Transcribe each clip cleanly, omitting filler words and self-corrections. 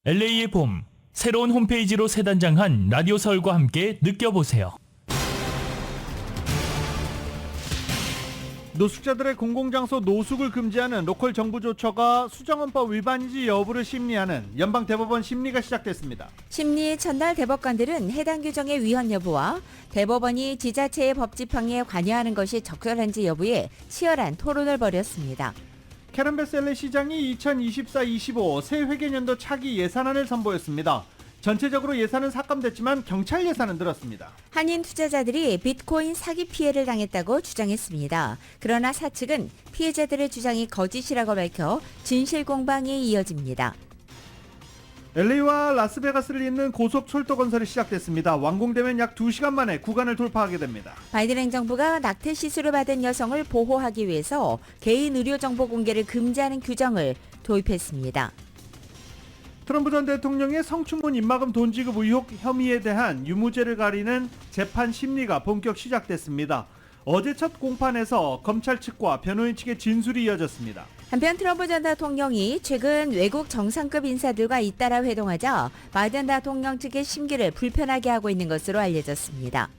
LA의 봄, 새로운 홈페이지로 새 단장한 라디오 서울과 함께 느껴보세요. 노숙자들의 공공장소 노숙을 금지하는 로컬 정부 조처가 수정헌법 위반인지 여부를 심리하는 연방대법원 심리가 시작됐습니다. 심리 첫날 대법관들은 해당 규정의 위헌 여부와 대법원이 지자체의 법 집행에 관여하는 것이 적절한지 여부에 치열한 토론을 벌였습니다. 캐런 베셀레 시장이 2024-25 새 회계년도 차기 예산안을 선보였습니다. 전체적으로 예산은 삭감됐지만 경찰 예산은 늘었습니다. 한인 투자자들이 비트코인 사기 피해를 당했다고 주장했습니다. 그러나 사측은 피해자들의 주장이 거짓이라고 밝혀 진실 공방이 이어집니다. LA와 라스베가스를 잇는 고속철도 건설이 시작됐습니다. 완공되면 약 2시간 만에 구간을 돌파하게 됩니다. 바이든 행정부가 낙태 시술을 받은 여성을 보호하기 위해서 개인 의료 정보 공개를 금지하는 규정을 도입했습니다. 트럼프 전 대통령의 성추문 입막음 돈 지급 의혹 혐의에 대한 유무죄를 가리는 재판 심리가 본격 시작됐습니다. 어제 첫 공판에서 검찰 측과 변호인 측의 진술이 이어졌습니다. 한편 트럼프 전 대통령이 최근 외국 정상급 인사들과 잇따라 회동하자 바이든 대통령 측의 심기를 불편하게 하고 있는 것으로 알려졌습니다.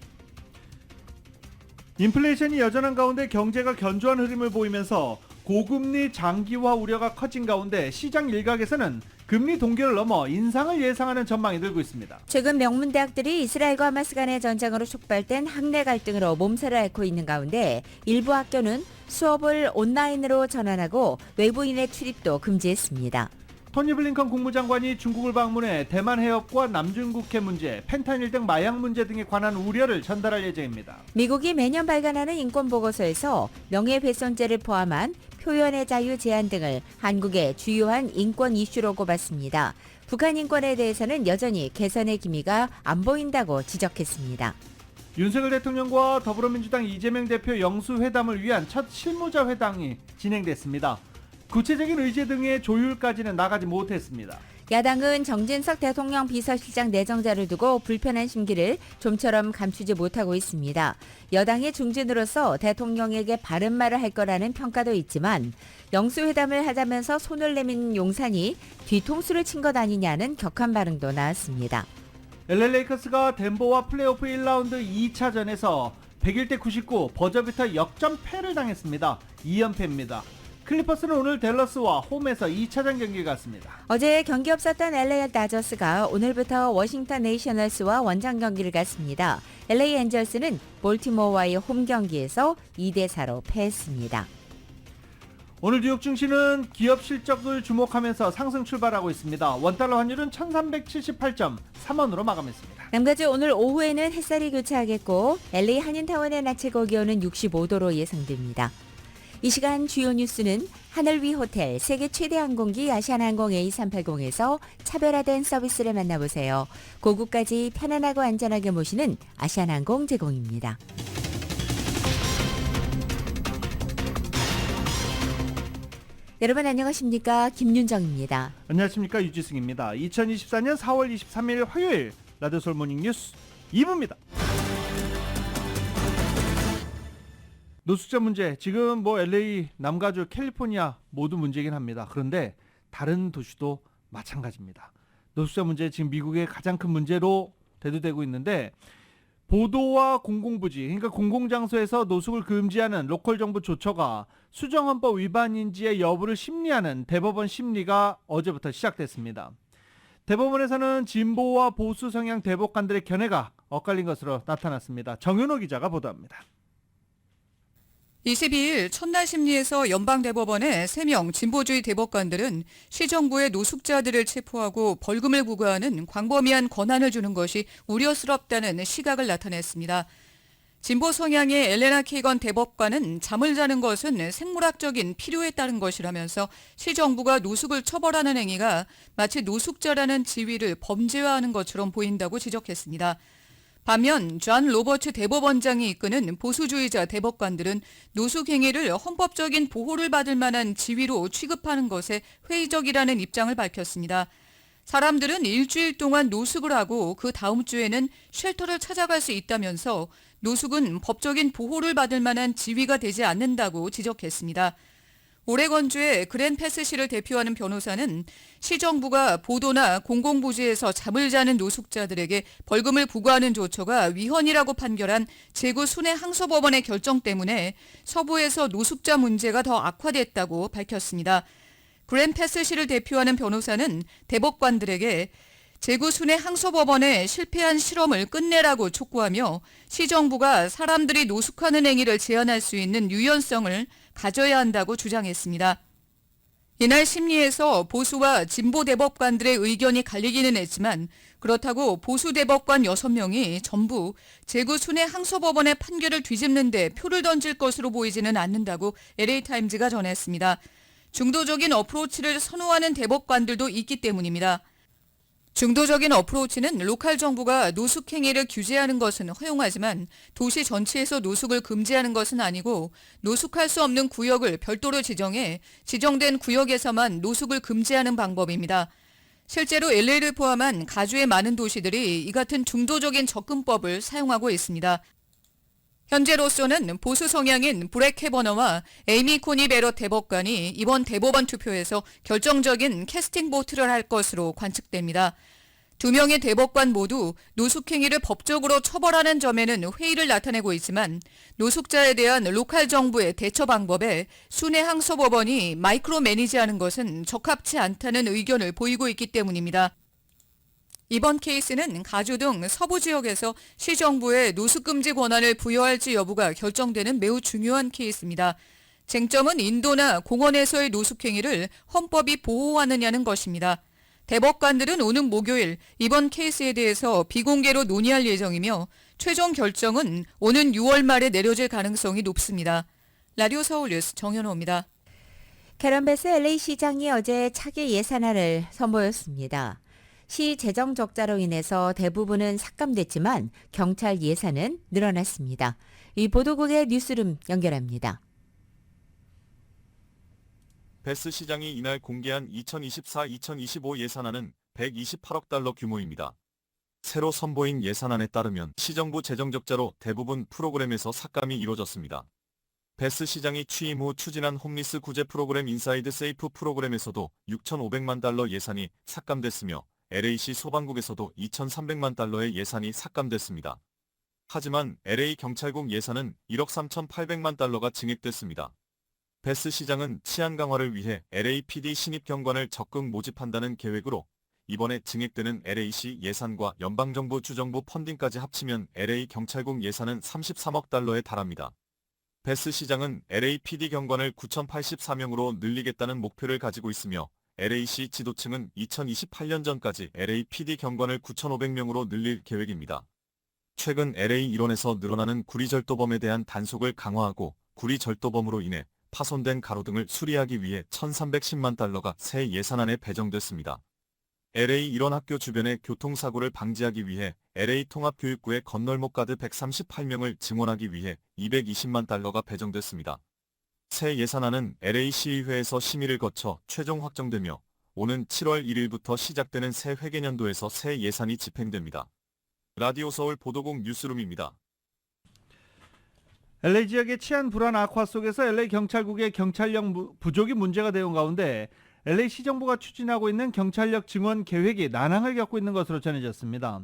인플레이션이 여전한 가운데 경제가 견조한 흐름을 보이면서 고금리 장기화 우려가 커진 가운데 시장 일각에서는 금리 동결을 넘어 인상을 예상하는 전망이 늘고 있습니다. 최근 명문대학들이 이스라엘과 하마스 간의 전쟁으로 촉발된 학내 갈등으로 몸살을 앓고 있는 가운데 일부 학교는 수업을 온라인으로 전환하고 외부인의 출입도 금지했습니다. 토니 블링컨 국무장관이 중국을 방문해 대만 해협과 남중국해 문제, 펜타닐 등 마약 문제 등에 관한 우려를 전달할 예정입니다. 미국이 매년 발간하는 인권보고서에서 명예훼손죄를 포함한 표현의 자유 제한 등을 한국의 주요한 인권 이슈로 꼽았습니다. 북한 인권에 대해서는 여전히 개선의 기미가 안 보인다고 지적했습니다. 윤석열 대통령과 더불어민주당 이재명 대표 영수회담을 위한 첫 실무자 회담이 진행됐습니다. 구체적인 의제 등의 조율까지는 나가지 못했습니다. 야당은 정진석 대통령 비서실장 내정자를 두고 불편한 심기를 좀처럼 감추지 못하고 있습니다. 여당의 중진으로서 대통령에게 바른 말을 할 거라는 평가도 있지만 영수회담을 하자면서 손을 내민 용산이 뒤통수를 친 것 아니냐는 격한 반응도 나왔습니다. LA 레이커스가 덴버와 플레이오프 1라운드 2차전에서 101대 99 버저비터 역전패를 당했습니다. 2연패입니다. 클리퍼스는 오늘 댈러스와 홈에서 2차전 경기를 갔습니다. 어제 경기 없었던 LA 다저스가 오늘부터 워싱턴 내셔널스와 원정 경기를 갔습니다. LA 엔젤스는 볼티모어와의 홈 경기에서 2대4로 패했습니다. 오늘 뉴욕 증시는 기업 실적을 주목하면서 상승 출발하고 있습니다. 원달러 환율은 1378.3원으로 마감했습니다. 남가주 오늘 오후에는 햇살이 교차하겠고 LA 한인타운의 낮 최고 기온은 65도로 예상됩니다. 이 시간 주요 뉴스는 하늘 위 호텔 세계 최대 항공기 아시아나항공 A380에서 차별화된 서비스를 만나보세요. 고국까지 편안하고 안전하게 모시는 아시아나항공 제공입니다. 여러분 안녕하십니까? 김윤정입니다. 안녕하십니까? 유지승입니다. 2024년 4월 23일 화요일 라디오 서울 모닝 뉴스 2부입니다. 노숙자 문제, 지금 LA, 남가주, 캘리포니아 모두 문제이긴 합니다. 그런데 다른 도시도 마찬가지입니다. 노숙자 문제 지금 미국의 가장 큰 문제로 대두되고 있는데 보도와 공공부지, 그러니까 공공장소에서 노숙을 금지하는 로컬 정부 조처가 수정헌법 위반인지의 여부를 심리하는 대법원 심리가 어제부터 시작됐습니다. 대법원에서는 진보와 보수 성향 대법관들의 견해가 엇갈린 것으로 나타났습니다. 정윤호 기자가 보도합니다. 22일 첫날 심리에서 연방대법원의 3명 진보주의 대법관들은 시정부의 노숙자들을 체포하고 벌금을 부과하는 광범위한 권한을 주는 것이 우려스럽다는 시각을 나타냈습니다. 진보 성향의 엘레나 케이건 대법관은 잠을 자는 것은 생물학적인 필요에 따른 것이라면서 시정부가 노숙을 처벌하는 행위가 마치 노숙자라는 지위를 범죄화하는 것처럼 보인다고 지적했습니다. 반면 존 로버츠 대법원장이 이끄는 보수주의자 대법관들은 노숙 행위를 헌법적인 보호를 받을 만한 지위로 취급하는 것에 회의적이라는 입장을 밝혔습니다. 사람들은 일주일 동안 노숙을 하고 그 다음 주에는 쉘터를 찾아갈 수 있다면서 노숙은 법적인 보호를 받을 만한 지위가 되지 않는다고 지적했습니다. 오레건주의 그랜 패스시를 대표하는 변호사는 시정부가 보도나 공공부지에서 잠을 자는 노숙자들에게 벌금을 부과하는 조처가 위헌이라고 판결한 제구 순회 항소법원의 결정 때문에 서부에서 노숙자 문제가 더 악화됐다고 밝혔습니다. 그랜 패스시를 대표하는 변호사는 대법관들에게 제구 순회 항소법원의 실패한 실험을 끝내라고 촉구하며 시정부가 사람들이 노숙하는 행위를 제한할 수 있는 유연성을 가져야 한다고 주장했습니다. 이날 심리에서 보수와 진보 대법관들의 의견이 갈리기는 했지만 그렇다고 보수 대법관 6명이 전부 제구 순회 항소법원의 판결을 뒤집는 데 표를 던질 것으로 보이지는 않는다고 LA타임즈가 전했습니다. 중도적인 어프로치를 선호하는 대법관들도 있기 때문입니다. 중도적인 어프로치는 로컬 정부가 노숙 행위를 규제하는 것은 허용하지만 도시 전체에서 노숙을 금지하는 것은 아니고 노숙할 수 없는 구역을 별도로 지정해 지정된 구역에서만 노숙을 금지하는 방법입니다. 실제로 LA를 포함한 가주의 많은 도시들이 이 같은 중도적인 접근법을 사용하고 있습니다. 현재로서는 보수 성향인 브렉 캐버너와 에이미 코니 베럿 대법관이 이번 대법원 투표에서 결정적인 캐스팅 보트를 할 것으로 관측됩니다. 두 명의 대법관 모두 노숙행위를 법적으로 처벌하는 점에는 회의를 나타내고 있지만 노숙자에 대한 로컬 정부의 대처 방법에 순회 항소법원이 마이크로 매니지하는 것은 적합치 않다는 의견을 보이고 있기 때문입니다. 이번 케이스는 가주 등 서부 지역에서 시정부에 노숙금지 권한을 부여할지 여부가 결정되는 매우 중요한 케이스입니다. 쟁점은 인도나 공원에서의 노숙행위를 헌법이 보호하느냐는 것입니다. 대법관들은 오는 목요일 이번 케이스에 대해서 비공개로 논의할 예정이며 최종 결정은 오는 6월 말에 내려질 가능성이 높습니다. 라디오 서울 뉴스 정현호입니다. 캐런 베스 LA 시장이 어제 차기 예산안을 선보였습니다. 시 재정 적자로 인해서 대부분은 삭감됐지만 경찰 예산은 늘어났습니다. 이 보도국의 뉴스룸 연결합니다. 베스 시장이 이날 공개한 2024-2025 예산안은 128억 달러 규모입니다. 새로 선보인 예산안에 따르면 시정부 재정 적자로 대부분 프로그램에서 삭감이 이뤄졌습니다. 베스 시장이 취임 후 추진한 홈리스 구제 프로그램 인사이드 세이프 프로그램에서도 6,500만 달러 예산이 삭감됐으며 LA시 소방국에서도 2,300만 달러의 예산이 삭감됐습니다. 하지만 LA 경찰국 예산은 1억 3,800만 달러가 증액됐습니다. 베스 시장은 치안 강화를 위해 LAPD 신입 경관을 적극 모집한다는 계획으로 이번에 증액되는 LA시 예산과 연방정부 주정부 펀딩까지 합치면 LA 경찰국 예산은 33억 달러에 달합니다. 베스 시장은 LAPD 경관을 9,084명으로 늘리겠다는 목표를 가지고 있으며 LA시 지도층은 2028년 전까지 LAPD 경관을 9,500명으로 늘릴 계획입니다. 최근 LA 일원에서 늘어나는 구리절도범에 대한 단속을 강화하고 구리절도범으로 인해 파손된 가로등을 수리하기 위해 1,310만 달러가 새 예산안에 배정됐습니다. LA 일원 학교 주변의 교통사고를 방지하기 위해 LA 통합교육구의 건널목 가드 138명을 증원하기 위해 220만 달러가 배정됐습니다. 새 예산안은 LA 시의회에서 심의를 거쳐 최종 확정되며 오는 7월 1일부터 시작되는 새 회계년도에서 새 예산이 집행됩니다. 라디오 서울 보도국 뉴스룸입니다. LA 지역의 치안 불안 악화 속에서 LA 경찰국의 경찰력 부족이 문제가 되온 가운데 LA 시정부가 추진하고 있는 경찰력 증원 계획이 난항을 겪고 있는 것으로 전해졌습니다.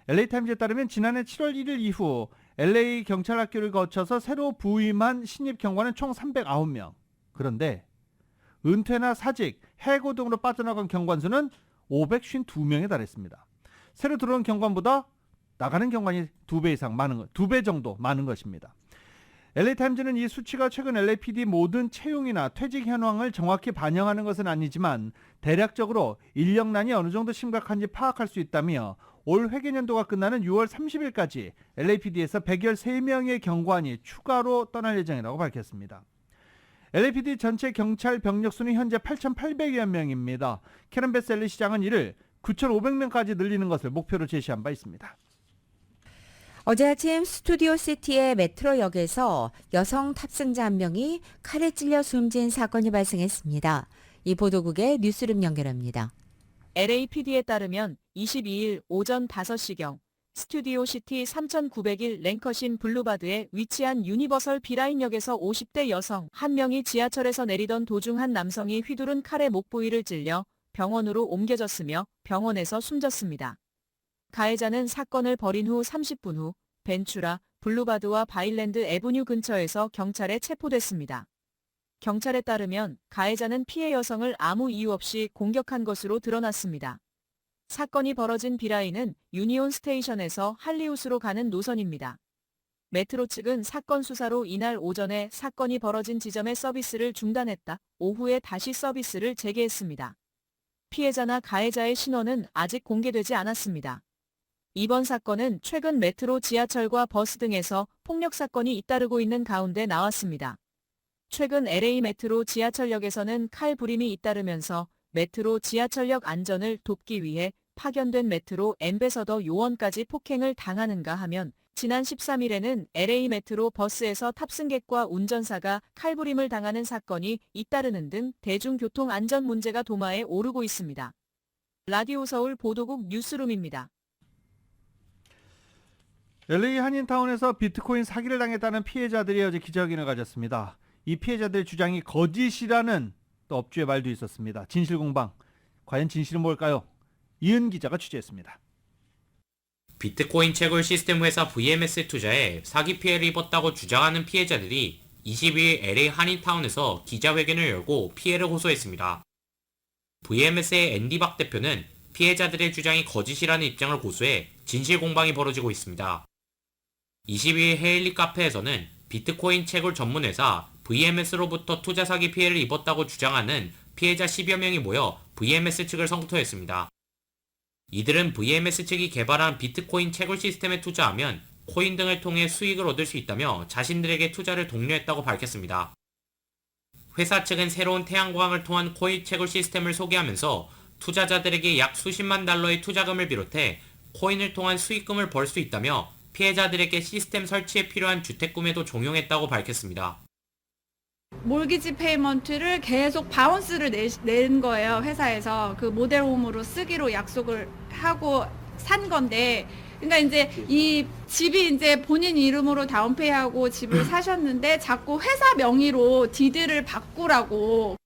LA타임즈에 따르면 지난해 7월 1일 이후 LA 경찰학교를 거쳐서 새로 부임한 신입 경관은 총 309명. 그런데 은퇴나 사직, 해고 등으로 빠져나간 경관 수는 552명에 달했습니다. 새로 들어온 경관보다 나가는 경관이 2배 정도 많은 것입니다. LA타임즈는 이 수치가 최근 LAPD 모든 채용이나 퇴직 현황을 정확히 반영하는 것은 아니지만 대략적으로 인력난이 어느 정도 심각한지 파악할 수 있다며 올 회계년도가 끝나는 6월 30일까지 LAPD에서 113명의 경관이 추가로 떠날 예정이라고 밝혔습니다. LAPD 전체 경찰 병력 수는 현재 8,800여 명입니다. 캐런 베스 LA 시장은 이를 9,500명까지 늘리는 것을 목표로 제시한 바 있습니다. 어제 아침 스튜디오 시티의 메트로역에서 여성 탑승자 한 명이 칼에 찔려 숨진 사건이 발생했습니다. 이 보도국의 뉴스룸 연결합니다. LAPD에 따르면 22일 오전 5시경 스튜디오 시티 3901 랭커신 블루바드에 위치한 유니버설 비라인역에서 50대 여성 한 명이 지하철에서 내리던 도중 한 남성이 휘두른 칼에 목 부위를 찔려 병원으로 옮겨졌으며 병원에서 숨졌습니다. 가해자는 사건을 벌인 후 30분 후 벤츄라, 블루바드와 바일랜드 애브뉴 근처에서 경찰에 체포됐습니다. 경찰에 따르면 가해자는 피해 여성을 아무 이유 없이 공격한 것으로 드러났습니다. 사건이 벌어진 비라인은 유니온 스테이션에서 할리우스로 가는 노선입니다. 메트로 측은 사건 수사로 이날 오전에 사건이 벌어진 지점의 서비스를 중단했다. 오후에 다시 서비스를 재개했습니다. 피해자나 가해자의 신원은 아직 공개되지 않았습니다. 이번 사건은 최근 메트로 지하철과 버스 등에서 폭력 사건이 잇따르고 있는 가운데 나왔습니다. 최근 LA 메트로 지하철역에서는 칼부림이 잇따르면서 메트로 지하철역 안전을 돕기 위해 파견된 메트로 앰베서더 요원까지 폭행을 당하는가 하면 지난 13일에는 LA 메트로 버스에서 탑승객과 운전사가 칼부림을 당하는 사건이 잇따르는 등 대중교통 안전 문제가 도마에 오르고 있습니다. 라디오 서울 보도국 뉴스룸입니다. LA 한인타운에서 비트코인 사기를 당했다는 피해자들이 어제 기자회견을 가졌습니다. 이 피해자들의 주장이 거짓이라는 또 업주의 말도 있었습니다. 진실공방, 과연 진실은 뭘까요? 이은 기자가 취재했습니다. 비트코인 채굴 시스템 회사 VMS에 투자해 사기 피해를 입었다고 주장하는 피해자들이 22일 LA 한인타운에서 기자회견을 열고 피해를 호소했습니다. VMS의 앤디 박 대표는 피해자들의 주장이 거짓이라는 입장을 고수해 진실 공방이 벌어지고 있습니다. 22일 헤일리 카페에서는 비트코인 채굴 전문 회사 VMS로부터 투자 사기 피해를 입었다고 주장하는 피해자 10여 명이 모여 VMS 측을 성토했습니다. 이들은 VMS 측이 개발한 비트코인 채굴 시스템에 투자하면 코인 등을 통해 수익을 얻을 수 있다며 자신들에게 투자를 독려했다고 밝혔습니다. 회사 측은 새로운 태양광을 통한 코인 채굴 시스템을 소개하면서 투자자들에게 약 수십만 달러의 투자금을 비롯해 코인을 통한 수익금을 벌 수 있다며 피해자들에게 시스템 설치에 필요한 주택 구매도 종용했다고 밝혔습니다. 몰기지 페이먼트를 계속 바운스를 낸 거예요. 회사에서 그 모델홈으로 쓰기로 약속을 하고 산 건데, 그러니까 이제 이 집이 이제 본인 이름으로 다운페이하고 집을 사셨는데 자꾸 회사 명의로 디드를 바꾸라고.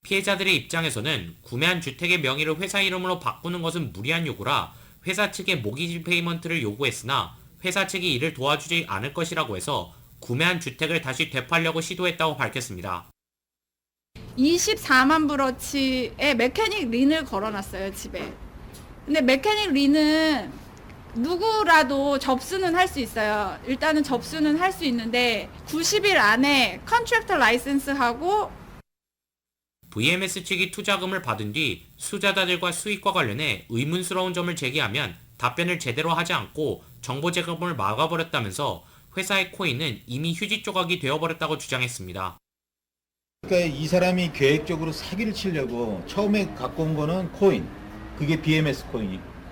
피해자들의 입장에서는 구매한 주택의 명의를 회사 이름으로 바꾸는 것은 무리한 요구라 회사 측에 모기지 페이먼트를 요구했으나 회사 측이 이를 도와주지 않을 것이라고 해서 구매한 주택을 다시 되팔려고 시도했다고 밝혔습니다. 24만 브러치의 메케닉 린을 걸어놨어요, 집에. 근데 메케닉 린은 누구라도 접수는 할 수 있어요. 일단은 접수는 할 수 있는데 90일 안에 컨트랙터 라이센스하고 VMS 측이 투자금을 받은 뒤 투자자들과 수익과 관련해 의문스러운 점을 제기하면 답변을 제대로 하지 않고 정보 제공을 막아버렸다면서 회사의 코인은 이미 휴지 조각이 되어버렸다고 주장했습니다. 그러니까 이 사람이 계획적으로 사기를 치려고 처음에 갖고 온 거는 코인, 그게 BMS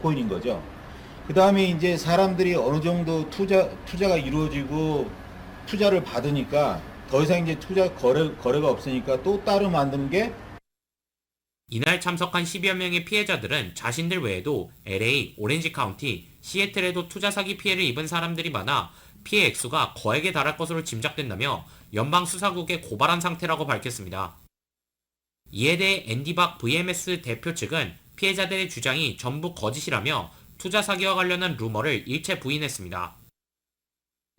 코인인 거죠. 그 다음에 이제 사람들이 어느 정도 투자가 이루어지고 투자를 받으니까 더 이상 이제 투자 거래가 없으니까 또 따로 만드는 게. 이날 참석한 10여 명의 피해자들은 자신들 외에도 LA, 오렌지 카운티, 시애틀에도 투자 사기 피해를 입은 사람들이 많아 피해 액수가 거액에 달할 것으로 짐작된다며 연방수사국에 고발한 상태라고 밝혔습니다. 이에 대해 앤디 박 VMS 대표 측은 피해자들의 주장이 전부 거짓이라며 투자 사기와 관련한 루머를 일체 부인했습니다.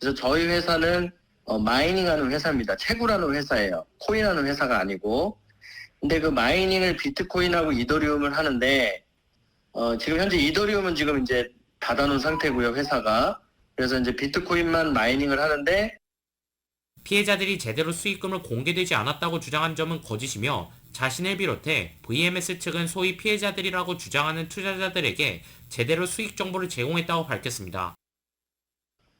그래서 저희 회사는 마이닝하는 회사입니다. 채굴하는 회사예요. 코인하는 회사가 아니고. 근데 그 마이닝을 비트코인하고 이더리움을 하는데 지금 현재 이더리움은 지금 이제 닫아놓은 상태고요, 회사가. 그래서 이제 비트코인만 마이닝을 하는데 피해자들이 제대로 수익금을 공개되지 않았다고 주장한 점은 거짓이며 자신을 비롯해 VMS 측은 소위 피해자들이라고 주장하는 투자자들에게 제대로 수익 정보를 제공했다고 밝혔습니다.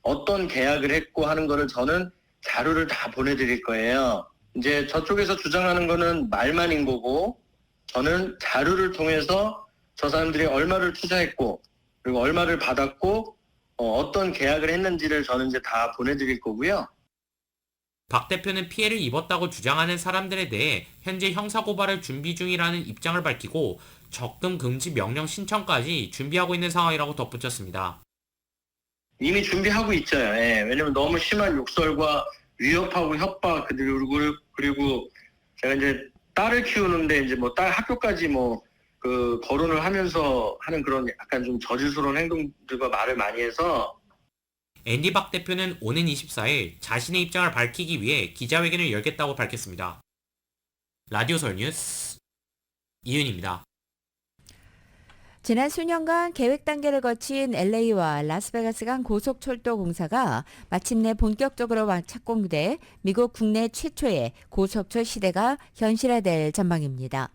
어떤 계약을 했고 하는 거를 저는 자료를 다 보내드릴 거예요. 이제 저쪽에서 주장하는 거는 말만인 거고 저는 자료를 통해서 저 사람들이 얼마를 투자했고 그리고 얼마를 받았고 어떤 계약을 했는지를 저는 이제 다 보내드릴 거고요. 박 대표는 피해를 입었다고 주장하는 사람들에 대해 현재 형사고발을 준비 중이라는 입장을 밝히고 적금 금지 명령 신청까지 준비하고 있는 상황이라고 덧붙였습니다. 이미 준비하고 있어요. 예, 왜냐면 너무 심한 욕설과 위협하고 협박 그리고 제가 이제 딸을 키우는데 이제 뭐 딸 학교까지 뭐 그 거론을 하면서 하는 그런 약간 좀 저질스러운 행동들과 말을 많이 해서 앤디 박 대표는 오는 24일 자신의 입장을 밝히기 위해 기자회견을 열겠다고 밝혔습니다. 라디오 서울 뉴스 이윤입니다. 지난 수년간 계획 단계를 거친 LA와 라스베가스 간 고속철도 공사가 마침내 본격적으로 착공돼 미국 국내 최초의 고속철 시대가 현실화될 전망입니다.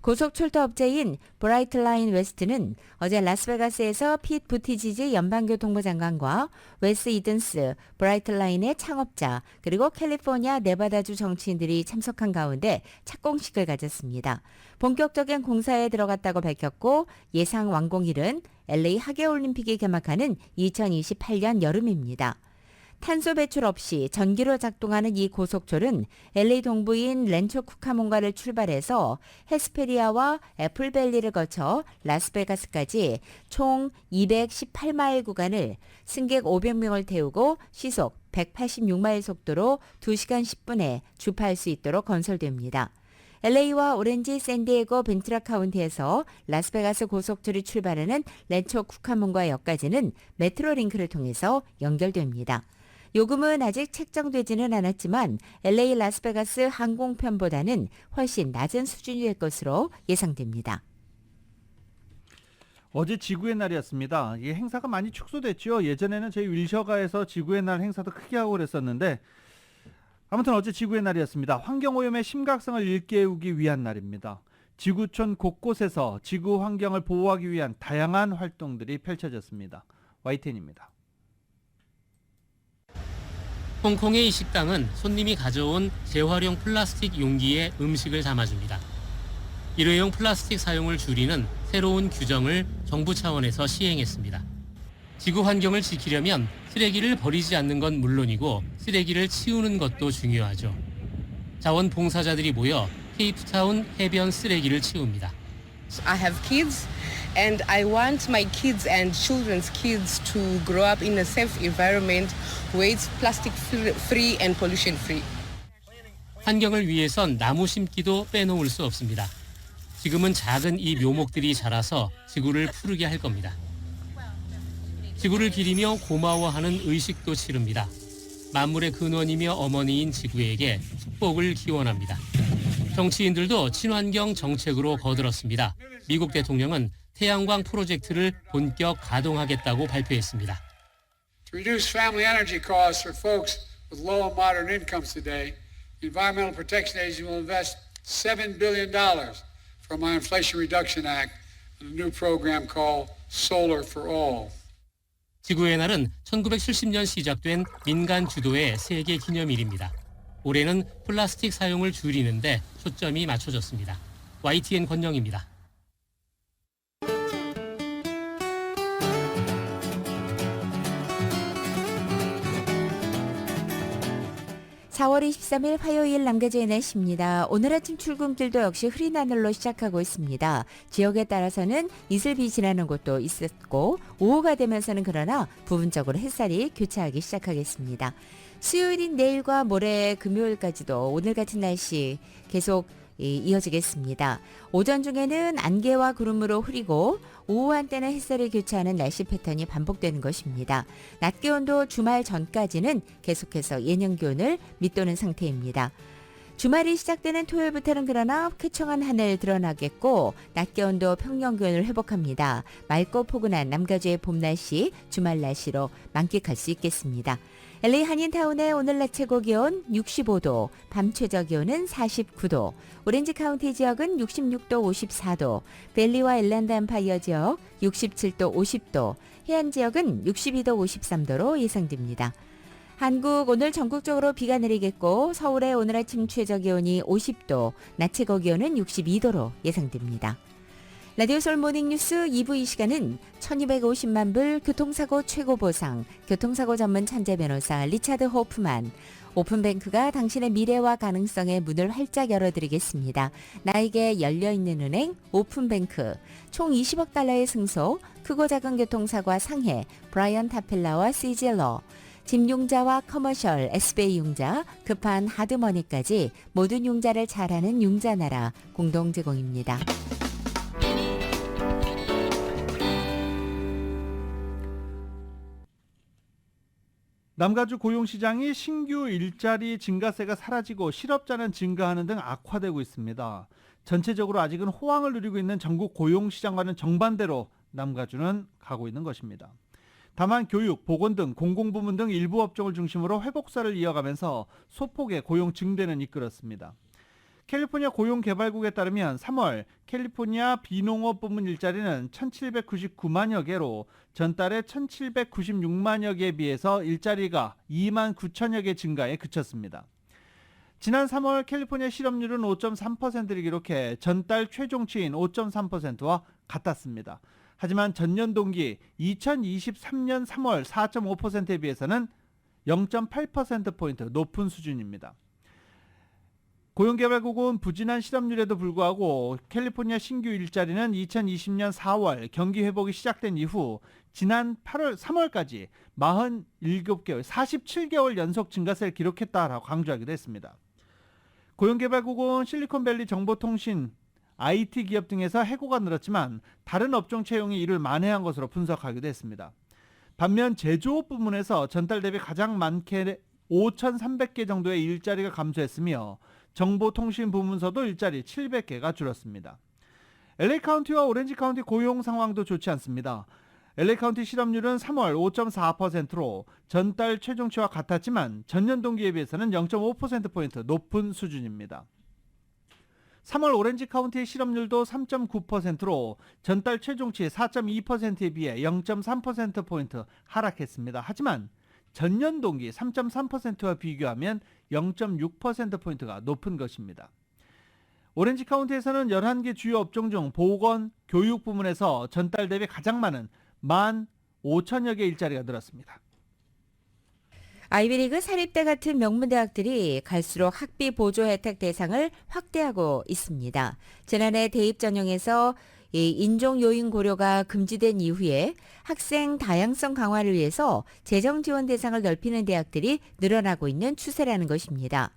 고속철도 업체인 브라이트라인 웨스트는 어제 라스베가스에서 핏 부티지지 연방교통부 장관과 웨스 이든스 브라이트라인의 창업자 그리고 캘리포니아 네바다주 정치인들이 참석한 가운데 착공식을 가졌습니다. 본격적인 공사에 들어갔다고 밝혔고 예상 완공일은 LA 하계올림픽이 개막하는 2028년 여름입니다. 탄소 배출 없이 전기로 작동하는 이 고속철은 LA 동부인 렌초 쿠카몬가를 출발해서 헤스페리아와 애플밸리를 거쳐 라스베가스까지 총 218마일 구간을 승객 500명을 태우고 시속 186마일 속도로 2시간 10분에 주파할 수 있도록 건설됩니다. LA와 오렌지 샌디에고 벤투라 카운티에서 라스베가스 고속철이 출발하는 렌초 쿠카몬가 역까지는 메트로링크를 통해서 연결됩니다. 요금은 아직 책정되지는 않았지만 LA 라스베가스 항공편보다는 훨씬 낮은 수준이 될 것으로 예상됩니다. 어제 지구의 날이었습니다. 이 행사가 많이 축소됐죠. 예전에는 저희 윌셔가에서 지구의 날 행사도 크게 하고 그랬었는데 아무튼 어제 지구의 날이었습니다. 환경오염의 심각성을 일깨우기 위한 날입니다. 지구촌 곳곳에서 지구 환경을 보호하기 위한 다양한 활동들이 펼쳐졌습니다. YTN입니다. 홍콩의 이 식당은 손님이 가져온 재활용 플라스틱 용기에 음식을 담아줍니다. 일회용 플라스틱 사용을 줄이는 새로운 규정을 정부 차원에서 시행했습니다. 지구 환경을 지키려면 쓰레기를 버리지 않는 건 물론이고 쓰레기를 치우는 것도 중요하죠. 자원봉사자들이 모여 케이프타운 해변 쓰레기를 치웁니다. I have kids and I want my kids and children's kids to grow up in a safe environment where it's plastic free and pollution free. 환경을 위해선 나무 심기도 빼놓을 수 없습니다. 지금은 작은 이 묘목들이 자라서 지구를 푸르게 할 겁니다. 지구를 기리며 고마워하는 의식도 치릅니다. 만물의 근원이며 어머니인 지구에게 축복을 기원합니다. 정치인들도 친환경 정책으로 거들었습니다. 미국 대통령은 태양광 프로젝트를 본격 가동하겠다고 발표했습니다. To reduce family energy costs for folks with low and moderate incomes today, the Environmental Protection Agency will invest $7 billion from our Inflation Reduction Act in a new program called Solar for All. 지구의 날은 1970년 시작된 민간 주도의 세계 기념일입니다. 올해는 플라스틱 사용을 줄이는데 초점이 맞춰졌습니다. YTN 권영입니다. 4월 23일 화요일 남겨진 날씨입니다. 오늘 아침 출근길도 역시 흐린 하늘로 시작하고 있습니다. 지역에 따라서는 이슬비 지나는 곳도 있었고 오후가 되면서는 그러나 부분적으로 햇살이 교차하기 시작하겠습니다. 수요일인 내일과 모레 금요일까지도 오늘 같은 날씨 계속 이어지겠습니다. 오전 중에는 안개와 구름으로 흐리고 오후 한때는 햇살이 교차하는 날씨 패턴이 반복되는 것입니다. 낮 기온도 주말 전까지는 계속해서 예년 기온을 밑도는 상태입니다. 주말이 시작되는 토요일부터는 그러나 쾌청한 하늘 드러나겠고 낮 기온도 평년 기온을 회복합니다. 맑고 포근한 남가주의 봄 날씨, 주말 날씨로 만끽할 수 있겠습니다. LA 한인타운의 오늘 낮 최고 기온 65도, 밤 최저 기온은 49도, 오렌지 카운티 지역은 66도, 54도, 벨리와 일랜드 엠파이어 지역 67도, 50도, 해안 지역은 62도, 53도로 예상됩니다. 한국 오늘 전국적으로 비가 내리겠고 서울의 오늘 아침 최저 기온이 50도, 낮 최고 기온은 62도로 예상됩니다. 라디오 서울 모닝뉴스 2부 이 시간은 1250만 불 교통사고 최고 보상, 교통사고 전문 천재 변호사 리차드 호프만, 오픈뱅크가 당신의 미래와 가능성의 문을 활짝 열어드리겠습니다. 나에게 열려있는 은행 오픈뱅크. 총 20억 달러의 승소, 크고 작은 교통사고와 상해, 브라이언 타펠라와 CG러, 집융자와 커머셜, SBA 융자, 급한 하드머니까지 모든 융자를 잘하는 융자나라 공동 제공입니다. 남가주 고용시장이 신규 일자리 증가세가 사라지고 실업자는 증가하는 등 악화되고 있습니다. 전체적으로 아직은 호황을 누리고 있는 전국 고용시장과는 정반대로 남가주는 가고 있는 것입니다. 다만 교육, 보건 등 공공부문 등 일부 업종을 중심으로 회복세를 이어가면서 소폭의 고용 증대는 이끌었습니다. 캘리포니아 고용개발국에 따르면 3월 캘리포니아 비농업 부문 일자리는 1,799만여 개로 전달의 1,796만여 개에 비해서 일자리가 2만 9천여 개 증가에 그쳤습니다. 지난 3월 캘리포니아 실업률은 5.3%를 기록해 전달 최종치인 5.3%와 같았습니다. 하지만 전년 동기 2023년 3월 4.5%에 비해서는 0.8%포인트 높은 수준입니다. 고용개발국은 부진한 실업률에도 불구하고 캘리포니아 신규 일자리는 2020년 4월 경기 회복이 시작된 이후 지난 3월까지 47개월, 47개월 연속 증가세를 기록했다라고 강조하기도 했습니다. 고용개발국은 실리콘밸리 정보통신, IT 기업 등에서 해고가 늘었지만 다른 업종 채용이 이를 만회한 것으로 분석하기도 했습니다. 반면 제조업 부문에서 전달 대비 가장 많게 5,300개 정도의 일자리가 감소했으며 정보통신 부문서도 일자리 700개가 줄었습니다. LA 카운티와 오렌지 카운티 고용 상황도 좋지 않습니다. LA 카운티 실업률은 3월 5.4%로 전달 최종치와 같았지만 전년 동기에 비해서는 0.5%포인트 높은 수준입니다. 3월 오렌지 카운티의 실업률도 3.9%로 전달 최종치 4.2%에 비해 0.3%포인트 하락했습니다. 하지만 전년 동기 3.3%와 비교하면 0.6%포인트가 높은 것입니다. 오렌지 카운티에서는 11개 주요 업종 중 보건, 교육 부문에서 전달 대비 가장 많은 15,000여 개 일자리가 늘었습니다. 아이비리그 사립대 같은 명문대학들이 갈수록 학비 보조 혜택 대상을 확대하고 있습니다. 지난해 대입 전형에서 인종 요인 고려가 금지된 이후에 학생 다양성 강화를 위해서 재정 지원 대상을 넓히는 대학들이 늘어나고 있는 추세라는 것입니다.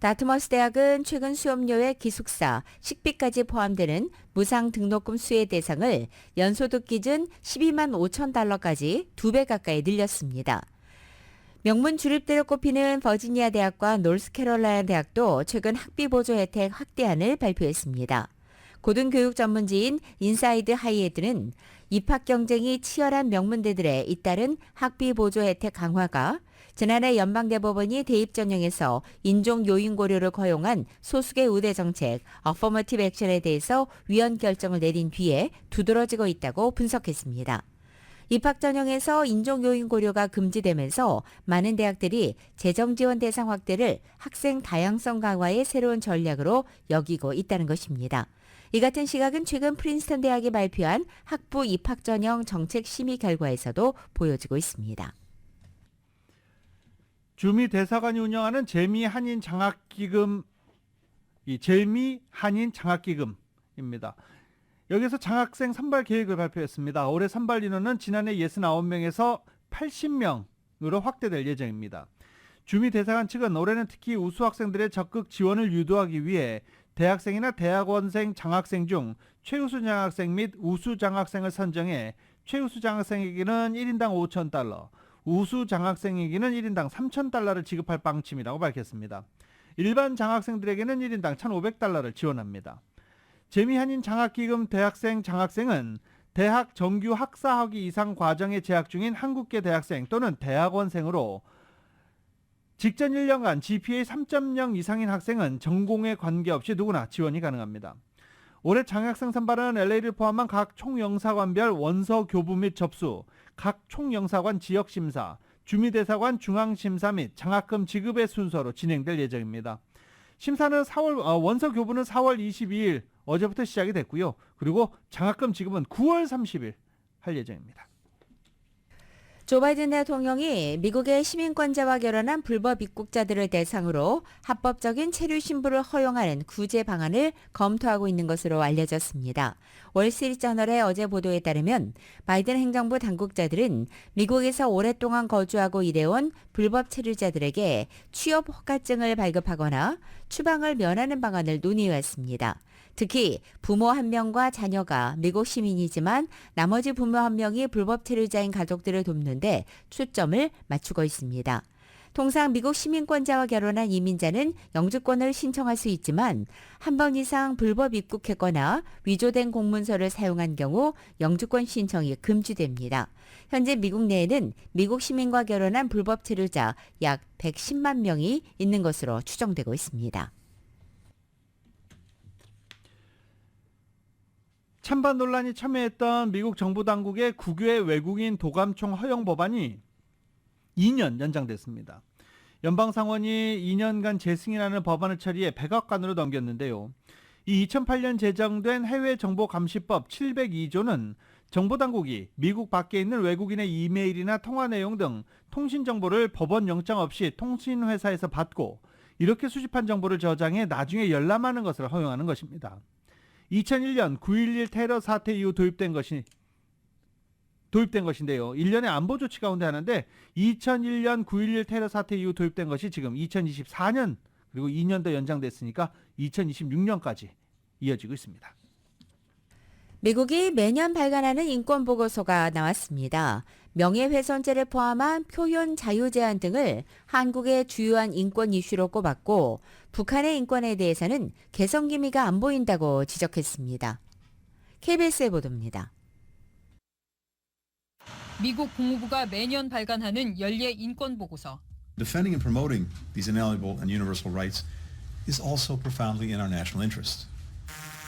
다트머스 대학은 최근 수업료의 기숙사, 식비까지 포함되는 무상 등록금 수혜 대상을 연소득 기준 12만 5천 달러까지 2배 가까이 늘렸습니다. 명문 주립대로 꼽히는 버지니아 대학과 노스캐롤라이나 대학도 최근 학비 보조 혜택 확대안을 발표했습니다. 고등교육 전문지인 인사이드 하이에드는 입학 경쟁이 치열한 명문대들에 잇따른 학비 보조 혜택 강화가 지난해 연방대법원이 대입 전형에서 인종 요인 고려를 허용한 소수계 우대 정책 어퍼머티브 액션에 대해서 위헌 결정을 내린 뒤에 두드러지고 있다고 분석했습니다. 입학 전형에서 인종 요인 고려가 금지되면서 많은 대학들이 재정 지원 대상 확대를 학생 다양성 강화의 새로운 전략으로 여기고 있다는 것입니다. 이 같은 시각은 최근 프린스턴 대학이 발표한 학부 입학 전형 정책 심의 결과에서도 보여지고 있습니다. 주미 대사관이 운영하는 재미 한인 장학기금, 이 재미 한인 장학기금입니다. 여기서 장학생 선발 계획을 발표했습니다. 올해 선발 인원은 지난해 69명에서 80명으로 확대될 예정입니다. 주미 대사관 측은 올해는 특히 우수 학생들의 적극 지원을 유도하기 위해 대학생이나 대학원생 장학생 중 최우수 장학생 및 우수 장학생을 선정해 최우수 장학생에게는 1인당 5,000달러, 우수 장학생에게는 1인당 3,000달러를 지급할 방침이라고 밝혔습니다. 일반 장학생들에게는 1인당 1,500달러를 지원합니다. 재미한인 장학기금 대학생 장학생은 대학 정규 학사학위 이상 과정에 재학 중인 한국계 대학생 또는 대학원생으로 직전 1년간 GPA 3.0 이상인 학생은 전공에 관계없이 누구나 지원이 가능합니다. 올해 장학생 선발은 LA를 포함한 각 총영사관별 원서 교부 및 접수, 각 총영사관 지역심사, 주미대사관 중앙심사 및 장학금 지급의 순서로 진행될 예정입니다. 심사는 원서 교부는 4월 22일 어제부터 시작이 됐고요. 그리고 장학금 지급은 9월 30일 할 예정입니다. 조 바이든 대통령이 미국의 시민권자와 결혼한 불법 입국자들을 대상으로 합법적인 체류 신부를 허용하는 구제 방안을 검토하고 있는 것으로 알려졌습니다. 월스트리트저널의 어제 보도에 따르면 바이든 행정부 당국자들은 미국에서 오랫동안 거주하고 일해온 불법 체류자들에게 취업 허가증을 발급하거나 추방을 면하는 방안을 논의해왔습니다. 특히 부모 한 명과 자녀가 미국 시민이지만 나머지 부모 한 명이 불법 체류자인 가족들을 돕는데 초점을 맞추고 있습니다. 통상 미국 시민권자와 결혼한 이민자는 영주권을 신청할 수 있지만 한 번 이상 불법 입국했거나 위조된 공문서를 사용한 경우 영주권 신청이 금지됩니다. 현재 미국 내에는 미국 시민과 결혼한 불법 체류자 약 110만 명이 있는 것으로 추정되고 있습니다. 찬반 논란이 첨예했던 미국 정부 당국의 국외 외국인 도감총 허용 법안이 2년 연장됐습니다. 연방상원이 2년간 재승인하는 법안을 처리해 백악관으로 넘겼는데요. 이 2008년 제정된 해외정보감시법 702조는 정보 당국이 미국 밖에 있는 외국인의 이메일이나 통화 내용 등 통신 정보를 법원 영장 없이 통신회사에서 받고 이렇게 수집한 정보를 저장해 나중에 열람하는 것을 허용하는 것입니다. 2001년 9.11 테러 사태 이후 도입된 것인데요. 일련의 안보 조치 가운데 하나인데 2001년 9.11 테러 사태 이후 도입된 것이 지금 2024년 그리고 2년 더 연장됐으니까 2026년까지 이어지고 있습니다. 미국이 매년 발간하는 인권보고서가 나왔습니다. 명예훼손죄를 포함한 표현 자유 제한 등을 한국의 주요한 인권 이슈로 꼽았고 북한의 인권에 대해서는 개선 기미가 안 보인다고 지적했습니다. KBS의 보도입니다. 미국 국무부가 매년 발간하는 연례 인권 보고서. Defending and promoting these inalienable and universal rights is also profoundly in our national interest.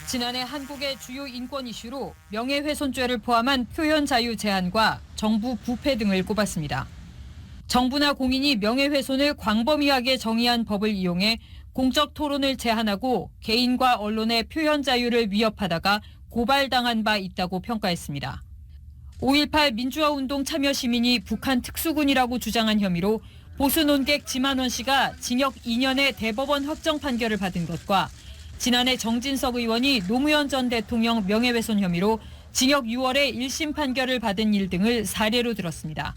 지난해 한국의 주요 인권 이슈로 명예훼손죄를 포함한 표현 자유 제한과 정부 부패 등을 꼽았습니다. 정부나 공인이 명예훼손을 광범위하게 정의한 법을 이용해 공적 토론을 제한하고 개인과 언론의 표현 자유를 위협하다가 고발당한 바 있다고 평가했습니다. 5.18 민주화운동 참여 시민이 북한 특수군이라고 주장한 혐의로 보수 논객 지만원 씨가 징역 2년의 대법원 확정 판결을 받은 것과 지난해 정진석 의원이 노무현 전 대통령 명예훼손 혐의로 징역 6월에 1심 판결을 받은 일 등을 사례로 들었습니다.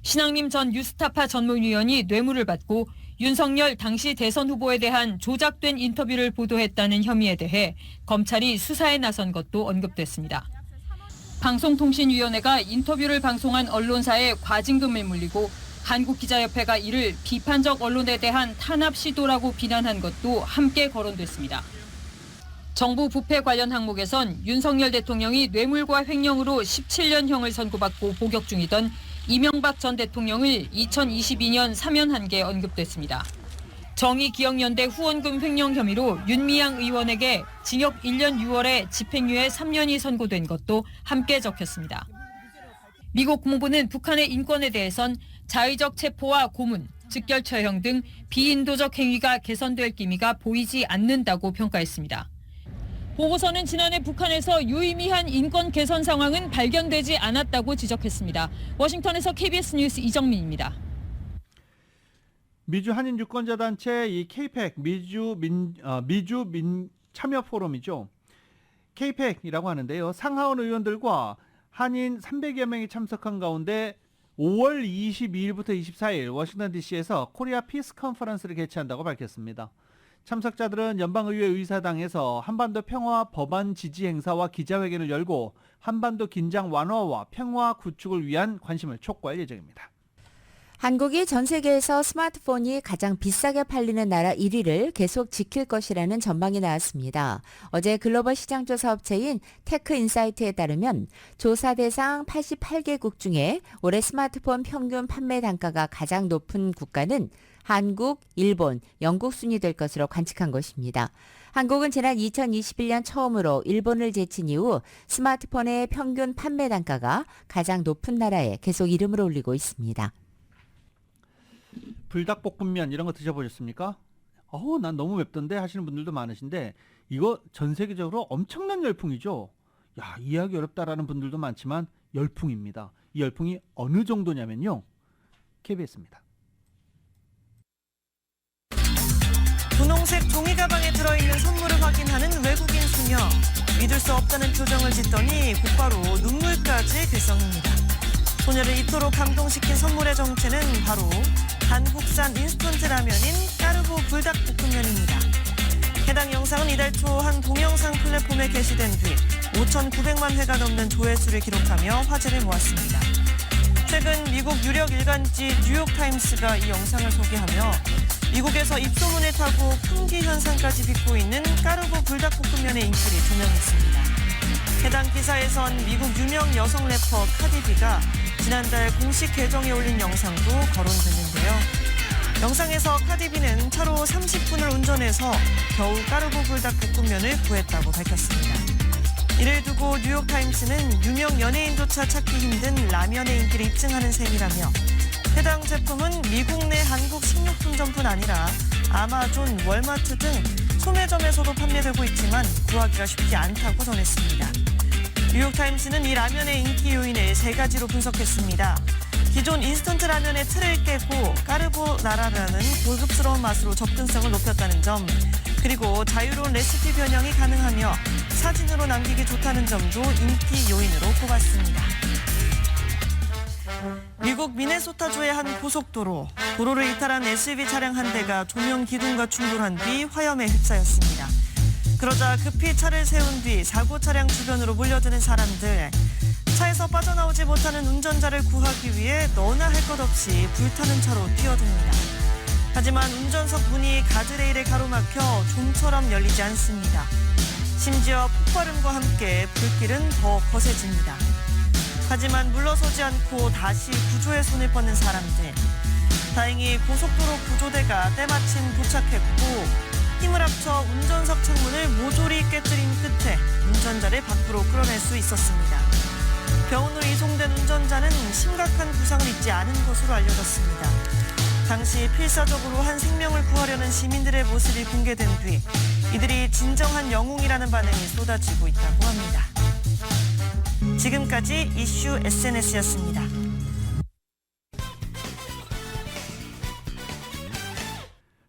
신앙림 전 뉴스타파 전문위원이 뇌물을 받고 윤석열 당시 대선 후보에 대한 조작된 인터뷰를 보도했다는 혐의에 대해 검찰이 수사에 나선 것도 언급됐습니다. 방송통신위원회가 인터뷰를 방송한 언론사에 과징금을 물리고 한국기자협회가 이를 비판적 언론에 대한 탄압 시도라고 비난한 것도 함께 거론됐습니다. 정부 부패 관련 항목에선 윤석열 대통령이 뇌물과 횡령으로 17년형을 선고받고 복역 중이던 이명박 전 대통령을 2022년 사면한 게 언급됐습니다. 정의기억연대 후원금 횡령 혐의로 윤미향 의원에게 징역 1년 6월에 집행유예 3년이 선고된 것도 함께 적혔습니다. 미국 국무부는 북한의 인권에 대해선 자의적 체포와 고문, 즉결 처형 등 비인도적 행위가 개선될 기미가 보이지 않는다고 평가했습니다. 보고서는 지난해 북한에서 유의미한 인권 개선 상황은 발견되지 않았다고 지적했습니다. 워싱턴에서 KBS 뉴스 이정민입니다. 미주 한인 유권자 단체 이 KPEC 미주 참여 포럼이죠. KPEC이라고 하는데요. 상하원 의원들과 한인 300여 명이 참석한 가운데 5월 22일부터 24일 워싱턴 DC에서 코리아 피스 컨퍼런스를 개최한다고 밝혔습니다. 참석자들은 연방의회 의사당에서 한반도 평화 법안 지지 행사와 기자회견을 열고 한반도 긴장 완화와 평화 구축을 위한 관심을 촉구할 예정입니다. 한국이 전 세계에서 스마트폰이 가장 비싸게 팔리는 나라 1위를 계속 지킬 것이라는 전망이 나왔습니다. 어제 글로벌 시장조사 업체인 테크인사이트에 따르면 조사 대상 88개국 중에 올해 스마트폰 평균 판매 단가가 가장 높은 국가는 한국, 일본, 영국 순이 될 것으로 관측한 것입니다. 한국은 지난 2021년 처음으로 일본을 제친 이후 스마트폰의 평균 판매 단가가 가장 높은 나라에 계속 이름을 올리고 있습니다. 불닭볶음면 이런 거 드셔보셨습니까? 난 너무 맵던데 하시는 분들도 많으신데 이거 전 세계적으로 엄청난 열풍이죠. 야, 이해하기 어렵다라는 분들도 많지만 열풍입니다. 이 열풍이 어느 정도냐면요. KBS입니다. 분홍색 종이 가방에 들어있는 선물을 확인하는 외국인 수녀. 믿을 수 없다는 표정을 짓더니 곧바로 눈물까지 글썽입니다. 소녀를 이토록 감동시킨 선물의 정체는 바로 한국산 인스턴트 라면인 까르보 불닭볶음면입니다. 해당 영상은 이달 초 한 동영상 플랫폼에 게시된 뒤 5,900만 회가 넘는 조회수를 기록하며 화제를 모았습니다. 최근 미국 유력 일간지 뉴욕타임스가 이 영상을 소개하며 미국에서 입소문을 타고 품귀 현상까지 빚고 있는 까르보 불닭볶음면의 인기를 조명했습니다. 해당 기사에선 미국 유명 여성 래퍼 카디비가 지난달 공식 계정에 올린 영상도 거론됐는데요. 영상에서 카디비는 차로 30분을 운전해서 겨우 까르보 불닭볶음면을 구했다고 밝혔습니다. 이를 두고 뉴욕타임스는 유명 연예인조차 찾기 힘든 라면의 인기를 입증하는 셈이라며 해당 제품은 미국 내 한국 식료품점뿐 아니라 아마존, 월마트 등 소매점에서도 판매되고 있지만 구하기가 쉽지 않다고 전했습니다. 뉴욕타임스는 이 라면의 인기 요인을 3가지로 분석했습니다. 기존 인스턴트 라면의 틀을 깨고 까르보나라라는 고급스러운 맛으로 접근성을 높였다는 점, 그리고 자유로운 레시피 변형이 가능하며 사진으로 남기기 좋다는 점도 인기 요인으로 꼽았습니다. 미국 미네소타주의 한 고속도로, 도로를 이탈한 SUV 차량 한 대가 조명 기둥과 충돌한 뒤 화염에 휩싸였습니다. 그러자 급히 차를 세운 뒤 사고 차량 주변으로 몰려드는 사람들. 차에서 빠져나오지 못하는 운전자를 구하기 위해 너나 할 것 없이 불타는 차로 뛰어듭니다. 하지만 운전석 문이 가드레일에 가로막혀 좀처럼 열리지 않습니다. 심지어 폭발음과 함께 불길은 더 거세집니다. 하지만 물러서지 않고 다시 구조에 손을 뻗는 사람들. 다행히 고속도로 구조대가 때마침 도착했고 힘을 합쳐 운전석 창문을 모조리 깨뜨린 끝에 운전자를 밖으로 끌어낼 수 있었습니다. 병원으로 이송된 운전자는 심각한 부상을 입지 않은 것으로 알려졌습니다. 당시 필사적으로 한 생명을 구하려는 시민들의 모습이 공개된 뒤 이들이 진정한 영웅이라는 반응이 쏟아지고 있다고 합니다. 지금까지 이슈 SNS였습니다.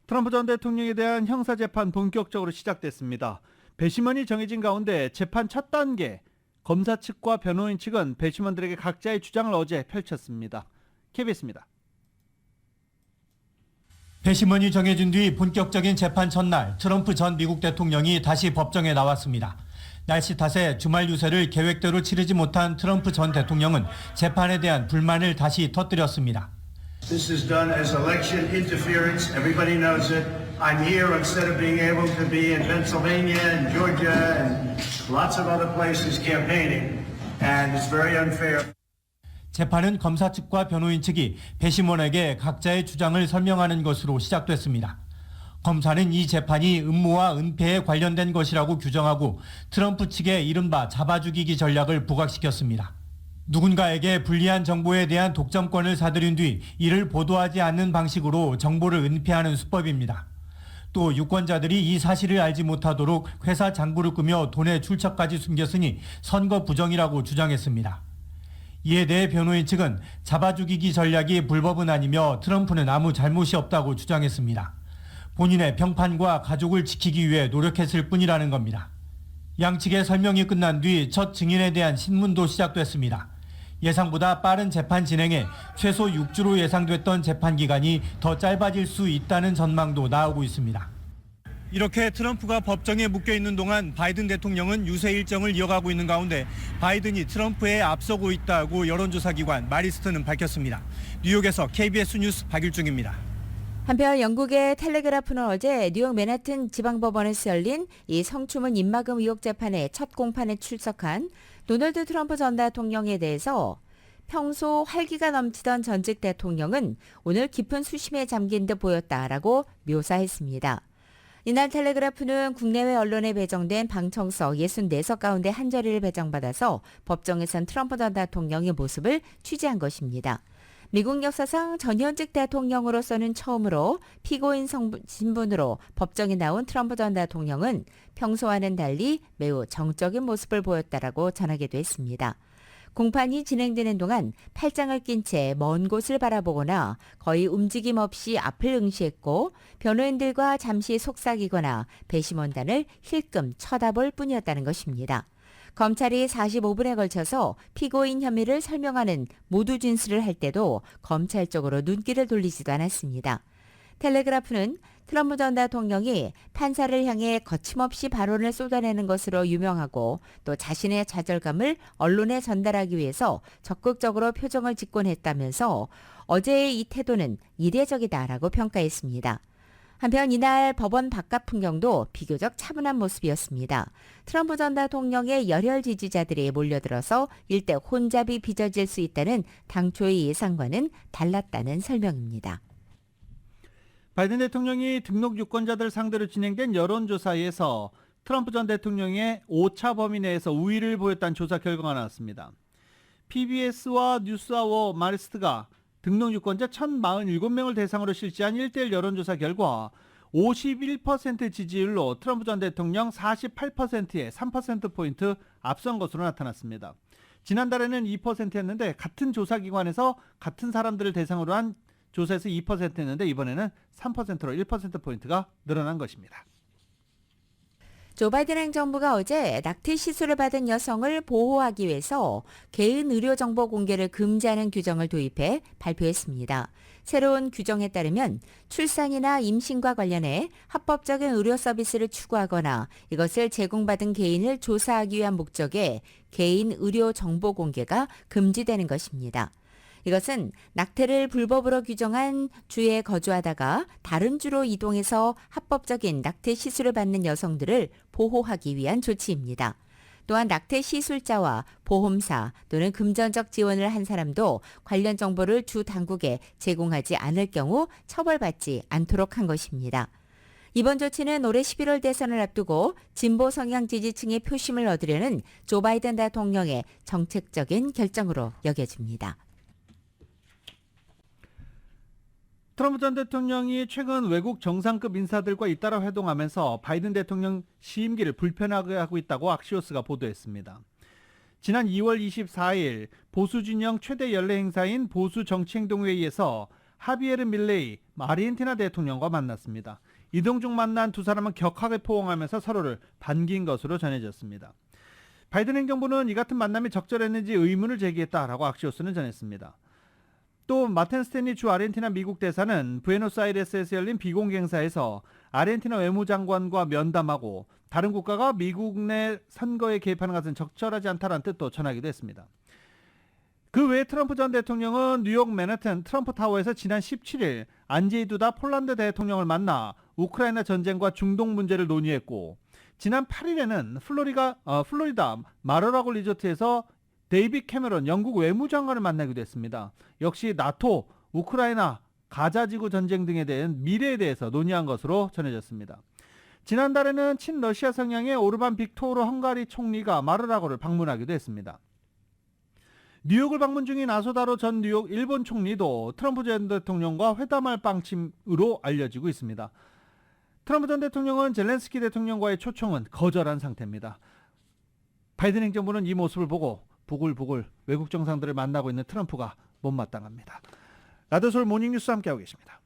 트럼프 전 대통령에 대한 형사재판 본격적으로 시작됐습니다. 배심원이 정해진 가운데 재판 첫 단계, 검사 측과 변호인 측은 배심원들에게 각자의 주장을 어제 펼쳤습니다. KBS입니다. 배심원이 정해진 뒤 본격적인 재판 첫날 트럼프 전 미국 대통령이 다시 법정에 나왔습니다. 날씨 탓에 주말 유세를 계획대로 치르지 못한 트럼프 전 대통령은 재판에 대한 불만을 다시 터뜨렸습니다. This is done as election interference. Everybody knows it. I'm here instead of being able to be in Pennsylvania and Georgia and lots of other places campaigning. And it's very unfair. 재판은 검사 측과 변호인 측이 배심원에게 각자의 주장을 설명하는 것으로 시작됐습니다. 검사는 이 재판이 음모와 은폐에 관련된 것이라고 규정하고 트럼프 측의 이른바 잡아죽이기 전략을 부각시켰습니다. 누군가에게 불리한 정보에 대한 독점권을 사들인 뒤 이를 보도하지 않는 방식으로 정보를 은폐하는 수법입니다. 또 유권자들이 이 사실을 알지 못하도록 회사 장부를 꾸며 돈의 출처까지 숨겼으니 선거 부정이라고 주장했습니다. 이에 대해 변호인 측은 잡아죽이기 전략이 불법은 아니며 트럼프는 아무 잘못이 없다고 주장했습니다. 본인의 평판과 가족을 지키기 위해 노력했을 뿐이라는 겁니다. 양측의 설명이 끝난 뒤 첫 증인에 대한 신문도 시작됐습니다. 예상보다 빠른 재판 진행에 최소 6주로 예상됐던 재판 기간이 더 짧아질 수 있다는 전망도 나오고 있습니다. 이렇게 트럼프가 법정에 묶여있는 동안 바이든 대통령은 유세 일정을 이어가고 있는 가운데 바이든이 트럼프에 앞서고 있다고 여론조사기관 마리스트는 밝혔습니다. 뉴욕에서 KBS 뉴스 박일중입니다. 한편 영국의 텔레그라프는 어제 뉴욕 맨하튼 지방법원에서 열린 이 성추문 입막음 의혹 재판의 첫 공판에 출석한 도널드 트럼프 전 대통령에 대해서 평소 활기가 넘치던 전직 대통령은 오늘 깊은 수심에 잠긴 듯 보였다라고 묘사했습니다. 이날 텔레그래프는 국내외 언론에 배정된 방청석 64석 가운데 한 자리를 배정받아서 법정에선 트럼프 전 대통령의 모습을 취재한 것입니다. 미국 역사상 전현직 대통령으로서는 처음으로 피고인 신분으로 법정에 나온 트럼프 전 대통령은 평소와는 달리 매우 정적인 모습을 보였다라고 전하기도 했습니다. 공판이 진행되는 동안 팔짱을 낀 채 먼 곳을 바라보거나 거의 움직임 없이 앞을 응시했고 변호인들과 잠시 속삭이거나 배심원단을 힐끔 쳐다볼 뿐이었다는 것입니다. 검찰이 45분에 걸쳐서 피고인 혐의를 설명하는 모두 진술을 할 때도 검찰 쪽으로 눈길을 돌리지도 않았습니다. 텔레그라프는 트럼프 전 대통령이 판사를 향해 거침없이 발언을 쏟아내는 것으로 유명하고 또 자신의 좌절감을 언론에 전달하기 위해서 적극적으로 표정을 짓곤 했다면서 어제의 이 태도는 이례적이다라고 평가했습니다. 한편 이날 법원 바깥 풍경도 비교적 차분한 모습이었습니다. 트럼프 전 대통령의 열혈 지지자들이 몰려들어서 일대 혼잡이 빚어질 수 있다는 당초의 예상과는 달랐다는 설명입니다. 바이든 대통령이 등록 유권자들 상대로 진행된 여론조사에서 트럼프 전 대통령의 오차 범위 내에서 우위를 보였다는 조사 결과가 나왔습니다. PBS와 뉴스아워 마리스트가 등록 유권자 1,047명을 대상으로 실시한 1대1 여론조사 결과 51% 지지율로 트럼프 전 대통령 48%의 3%포인트 앞선 것으로 나타났습니다. 지난달에는 2%였는데 같은 조사기관에서 같은 사람들을 대상으로 한 조사에서 2%였는데 이번에는 3%로 1%포인트가 늘어난 것입니다. 조 바이든 행정부가 어제 낙태 시술을 받은 여성을 보호하기 위해서 개인 의료 정보 공개를 금지하는 규정을 도입해 발표했습니다. 새로운 규정에 따르면 출산이나 임신과 관련해 합법적인 의료 서비스를 추구하거나 이것을 제공받은 개인을 조사하기 위한 목적의 개인 의료 정보 공개가 금지되는 것입니다. 이것은 낙태를 불법으로 규정한 주에 거주하다가 다른 주로 이동해서 합법적인 낙태 시술을 받는 여성들을 보호하기 위한 조치입니다. 또한 낙태 시술자와 보험사 또는 금전적 지원을 한 사람도 관련 정보를 주 당국에 제공하지 않을 경우 처벌받지 않도록 한 것입니다. 이번 조치는 올해 11월 대선을 앞두고 진보 성향 지지층의 표심을 얻으려는 조 바이든 대통령의 정책적인 결정으로 여겨집니다. 트럼프 전 대통령이 최근 외국 정상급 인사들과 잇따라 회동하면서 바이든 대통령 시임기를 불편하게 하고 있다고 악시오스가 보도했습니다. 지난 2월 24일 보수 진영 최대 연례 행사인 보수 정치행동회의에서 하비에르 밀레이 아르헨티나 대통령과 만났습니다. 이동 중 만난 두 사람은 격하게 포옹하면서 서로를 반긴 것으로 전해졌습니다. 바이든 행정부는 이 같은 만남이 적절했는지 의문을 제기했다라고 악시오스는 전했습니다. 또 마텐 스탠리 주 아르헨티나 미국 대사는 부에노스아이레스에서 열린 비공개 행사에서 아르헨티나 외무장관과 면담하고 다른 국가가 미국 내 선거에 개입하는 것은 적절하지 않다는 뜻도 전하기도 했습니다. 그 외에 트럼프 전 대통령은 뉴욕 맨해튼 트럼프 타워에서 지난 17일 안제이 두다 폴란드 대통령을 만나 우크라이나 전쟁과 중동 문제를 논의했고 지난 8일에는 플로리다 마러라고 리조트에서 데이빗 캐머런 영국 외무장관을 만나기도 했습니다. 역시 나토, 우크라이나, 가자지구 전쟁 등에 대한 미래에 대해서 논의한 것으로 전해졌습니다. 지난달에는 친러시아 성향의 오르반 빅토르 헝가리 총리가 마르라고를 방문하기도 했습니다. 뉴욕을 방문 중인 아소다로 전 뉴욕 일본 총리도 트럼프 전 대통령과 회담할 방침으로 알려지고 있습니다. 트럼프 전 대통령은 젤렌스키 대통령과의 초청은 거절한 상태입니다. 바이든 행정부는 이 모습을 보고 부글부글 외국 정상들을 만나고 있는 트럼프가 못마땅합니다. 라디오 서울 모닝뉴스 함께하고 계십니다.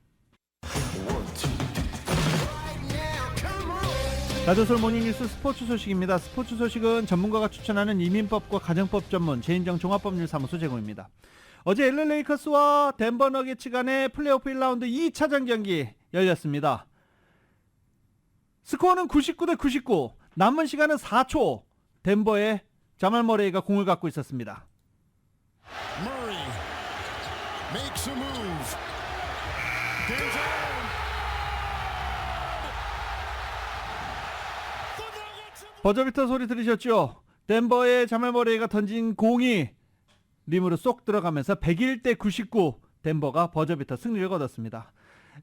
라디오 서울 모닝뉴스 스포츠 소식입니다. 스포츠 소식은 전문가가 추천하는 이민법과 가정법 전문 제인정 종합법률사무소 제공입니다. 어제 LA 레이커스와 덴버 너게츠 간의 플레이오프 1라운드 2차전 경기 열렸습니다. 스코어는 99대 99, 남은 시간은 4초. 덴버의 자말 머레이가 공을 갖고 있었습니다. 버저비터 소리 들으셨죠? 덴버의 자말 머레이가 던진 공이 림으로 쏙 들어가면서 101대 99 덴버가 버저비터 승리를 거뒀습니다.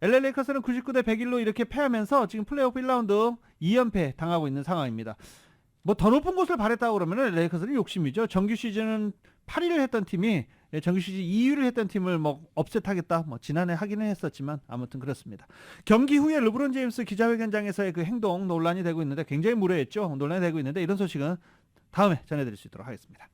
LA 레이커스는 99대 101로 이렇게 패하면서 지금 플레이오프 1라운드 2연패 당하고 있는 상황입니다. 뭐 더 높은 곳을 바랬다고 그러면 레이커스는 욕심이죠. 정규 시즌은 8위를 했던 팀이 정규 시즌 2위를 했던 팀을 뭐 업셋하겠다. 뭐 지난해 하기는 했었지만 아무튼 그렇습니다. 경기 후에 르브론 제임스 기자회견장에서의 그 행동 논란이 되고 있는데 굉장히 무례했죠. 논란이 되고 있는데 이런 소식은 다음에 전해드릴 수 있도록 하겠습니다.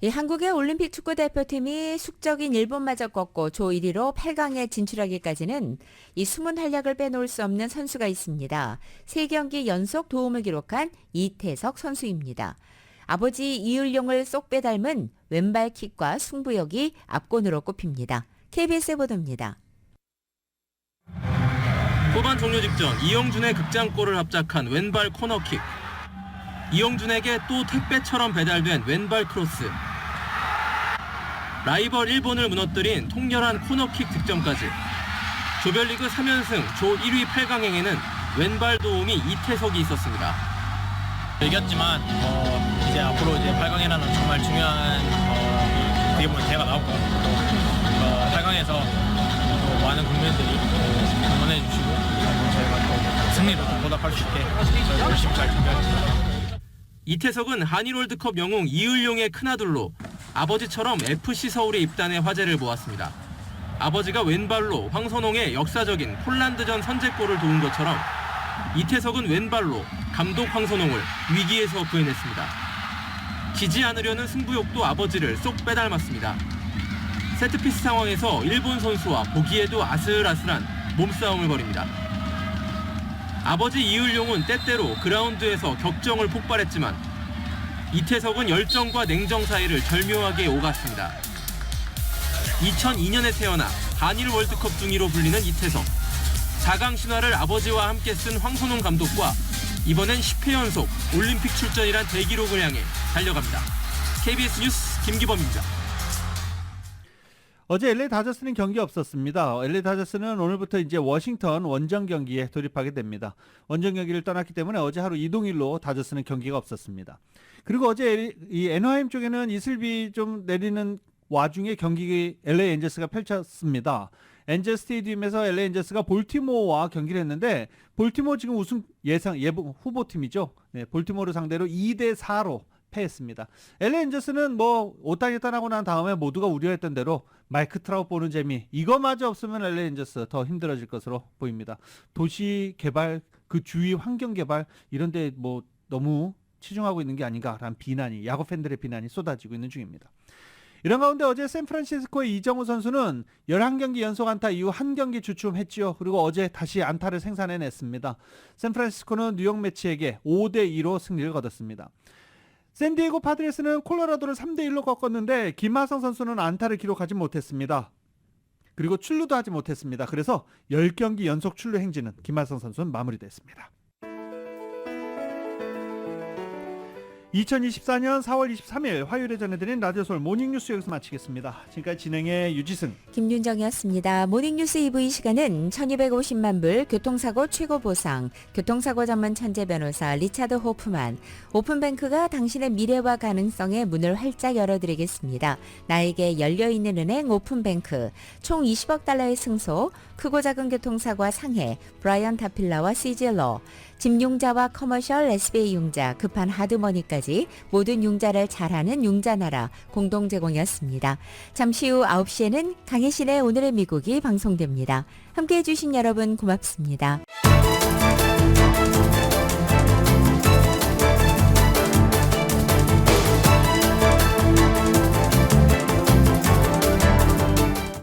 이 한국의 올림픽 축구 대표팀이 숙적인 일본마저 꺾고 조 1위로 8강에 진출하기까지는 이 숨은 활약을 빼놓을 수 없는 선수가 있습니다. 3경기 연속 도움을 기록한 이태석 선수입니다. 아버지 이을용을 쏙 빼닮은 왼발킥과 승부욕이 압권으로 꼽힙니다. KBS 보도입니다. 후반 종료 직전 이영준의 극장골을 합작한 왼발 코너킥. 이영준에게 또 택배처럼 배달된 왼발 크로스. 라이벌 일본을 무너뜨린 통렬한 코너킥 득점까지. 조별리그 3연승 조 1위 8강행에는 왼발 도움이 이태석이 있었습니다. 이겼지만 이제 앞으로 이제 8강이라는 정말 중요한 어떻게 보면 대회가 나올 것 같고 또 8강에서 많은 국민들이 응원해 주시고 저희가 또 승리로 보답할 수 있게 열심히 잘 준비하겠습니다. 이태석은 한일 월드컵 영웅 이을용의 큰아들로 아버지처럼 FC 서울에 입단해 화제를 모았습니다. 아버지가 왼발로 황선홍의 역사적인 폴란드전 선제골을 도운 것처럼 이태석은 왼발로 감독 황선홍을 위기에서 구해냈습니다. 지지 않으려는 승부욕도 아버지를 쏙 빼닮았습니다. 세트피스 상황에서 일본 선수와 보기에도 아슬아슬한 몸싸움을 벌입니다. 아버지 이을용은 때때로 그라운드에서 격정을 폭발했지만 이태석은 열정과 냉정 사이를 절묘하게 오갔습니다. 2002년에 태어나 한일 월드컵 둥이로 불리는 이태석. 4강 신화를 아버지와 함께 쓴 황선홍 감독과 이번엔 10회 연속 올림픽 출전이란 대기록을 향해 달려갑니다. KBS 뉴스 김기범입니다. 어제 LA 다저스는 경기 없었습니다. LA 다저스는 오늘부터 이제 워싱턴 원정 경기에 돌입하게 됩니다. 원정 경기를 떠났기 때문에 어제 하루 이동일로 다저스는 경기가 없었습니다. 그리고 어제 이 애너하임 쪽에는 이슬비 좀 내리는 와중에 경기 LA 엔젤스가 펼쳤습니다. 엔젤 스테디움에서 LA 엔젤스가 볼티모어와 경기를 했는데 볼티모어 지금 우승 예부 후보팀이죠. 네, 볼티모어를 상대로 2대4로 패했습니다. LA 엔젤스는 뭐 오타니 떠나고 난 다음에 모두가 우려했던 대로 마이크 트라웃 보는 재미 이거마저 없으면 LA 엔젤스 더 힘들어질 것으로 보입니다. 도시 개발, 그 주위 환경 개발 이런 데 뭐 너무 치중하고 있는 게 아닌가라는 비난이, 야구 팬들의 비난이 쏟아지고 있는 중입니다. 이런 가운데 어제 샌프란시스코의 이정우 선수는 11경기 연속 안타 이후 한 경기 주춤했지요. 그리고 어제 다시 안타를 생산해냈습니다. 샌프란시스코는 뉴욕 매치에게 5대2로 승리를 거뒀습니다. 샌디에고 파드레스는 콜로라도를 3대1로 꺾었는데 김하성 선수는 안타를 기록하지 못했습니다. 그리고 출루도 하지 못했습니다. 그래서 10경기 연속 출루 행진은 김하성 선수는 마무리됐습니다. 2024년 4월 23일 화요일에 전해드린 라디오 서울 모닝뉴스 여기서 마치겠습니다. 지금까지 진행의 유지승, 김윤정이었습니다. 모닝뉴스 2부 이 시간은 1250만 불 교통사고 최고 보상, 교통사고 전문 천재 변호사 리차드 호프만, 오픈뱅크가 당신의 미래와 가능성의 문을 활짝 열어드리겠습니다. 나에게 열려있는 은행 오픈뱅크, 총 20억 달러의 승소, 크고 작은 교통사고와 상해, 브라이언 타필라와 CGL러, 집융자와 커머셜 SBA 융자, 급한 하드머니까지 모든 융자를 잘하는 융자나라 공동 제공이었습니다. 잠시 후 9시에는 강혜신의 오늘의 미국이 방송됩니다. 함께해 주신 여러분 고맙습니다.